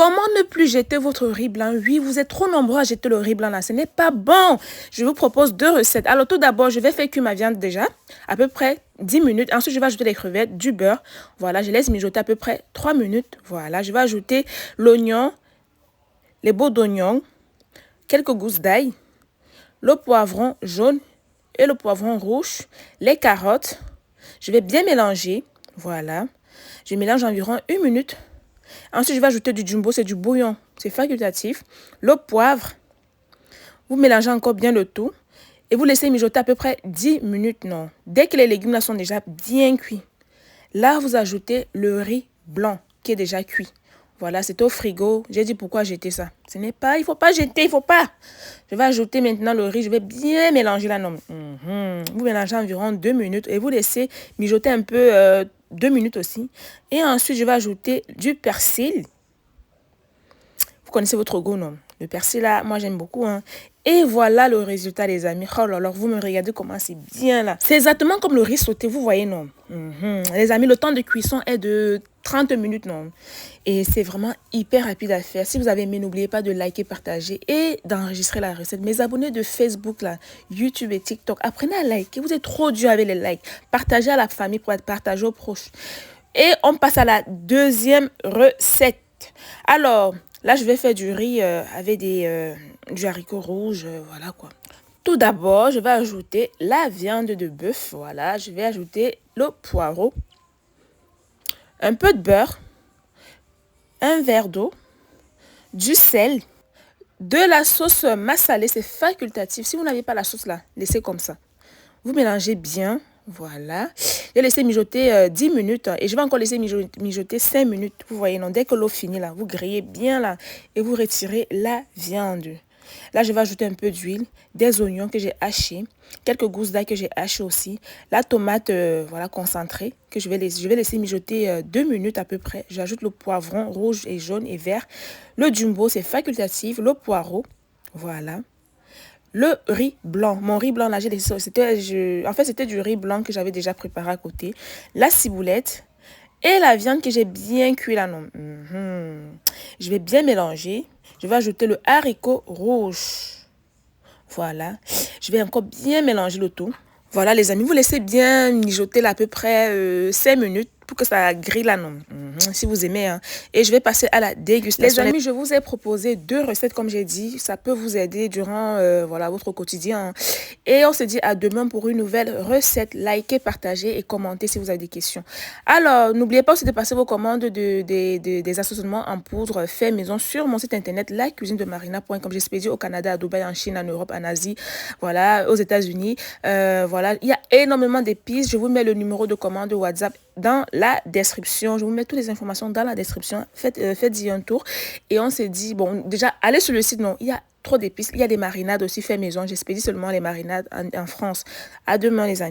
Comment ne plus jeter votre riz blanc? Oui, vous êtes trop nombreux à jeter le riz blanc là. Ce n'est pas bon. Je vous propose deux recettes. Alors tout d'abord, je vais faire cuire ma viande déjà, à peu près 10 minutes. Ensuite, je vais ajouter les crevettes, du beurre. Voilà, je laisse mijoter à peu près 3 minutes. Voilà, je vais ajouter l'oignon, les bouts d'oignon, quelques gousses d'ail, le poivron jaune et le poivron rouge, les carottes. Je vais bien mélanger. Voilà. Je mélange environ 1 minute. Ensuite, je vais ajouter du jumbo, c'est du bouillon. C'est facultatif. Le poivre. Vous mélangez encore bien le tout. Et vous laissez mijoter à peu près 10 minutes. Non. Dès que les légumes là sont déjà bien cuits, là, vous ajoutez le riz blanc qui est déjà cuit. Voilà, c'est au frigo. J'ai dit pourquoi jeter ça. Ce n'est pas, il ne faut pas jeter, il ne faut pas. Je vais ajouter maintenant le riz. Je vais bien mélanger là. Non. Vous mélangez environ 2 minutes et vous laissez mijoter un peu 2 minutes aussi. Et ensuite, je vais ajouter du persil. Vous connaissez votre goût, non? Le persil là, moi j'aime beaucoup. Hein. Et voilà le résultat, les amis. Oh là là, vous me regardez comment c'est bien là. C'est exactement comme le riz sauté, vous voyez, non? Les amis, le temps de cuisson est de 30 minutes, non? Et c'est vraiment hyper rapide à faire. Si vous avez aimé, n'oubliez pas de liker, partager et d'enregistrer la recette. Mes abonnés de Facebook, là, YouTube et TikTok, apprenez à liker. Vous êtes trop dur avec les likes. Partagez à la famille pour être partagé aux proches. Et on passe à la deuxième recette. Alors, là, je vais faire du riz avec du haricot rouge, voilà quoi. Tout d'abord, je vais ajouter la viande de bœuf, voilà. Je vais ajouter le poireau, un peu de beurre, un verre d'eau, du sel, de la sauce massalée, c'est facultatif. Si vous n'avez pas la sauce là, laissez comme ça. Vous mélangez bien. Voilà. J'ai laissé mijoter 10 minutes et je vais encore laisser mijoter 5 minutes. Vous voyez, non, dès que l'eau finit là, vous grillez bien là et vous retirez la viande. Là, je vais ajouter un peu d'huile, des oignons que j'ai hachés, quelques gousses d'ail que j'ai hachées aussi, la tomate voilà, concentrée que je vais laisser mijoter 2 minutes à peu près. J'ajoute le poivron rouge et jaune et vert. Le jumbo, c'est facultatif. Le poireau, voilà. Le riz blanc. Mon riz blanc, là, j'ai laissé. En fait, c'était du riz blanc que j'avais déjà préparé à côté. La ciboulette et la viande que j'ai bien cuit là. Non. Je vais bien mélanger. Je vais ajouter le haricot rouge. Voilà. Je vais encore bien mélanger le tout. Voilà, les amis, vous laissez bien mijoter là, à peu près 5 minutes pour que ça grille là, non. Si vous aimez. Hein. Et je vais passer à la dégustation. Les amis, je vous ai proposé 2 recettes, comme j'ai dit. Ça peut vous aider durant voilà, votre quotidien. Hein. Et on se dit à demain pour une nouvelle recette. Likez, partagez et commentez si vous avez des questions. Alors, n'oubliez pas aussi de passer vos commandes des assaisonnements en poudre fait maison sur mon site internet lacuisinedemarina.com. J'expédie au Canada, à Dubaï, en Chine, en Europe, en Asie, voilà, aux États-Unis. Voilà, il y a énormément d'épices. Je vous mets le numéro de commande WhatsApp dans la description. Je vous mets toutes les informations dans la description. Faites-y un tour. Et on s'est dit, bon, déjà, allez sur le site. Non, il y a trop d'épices. Il y a des marinades aussi fait maison. J'expédie seulement les marinades en France. À demain, les amis.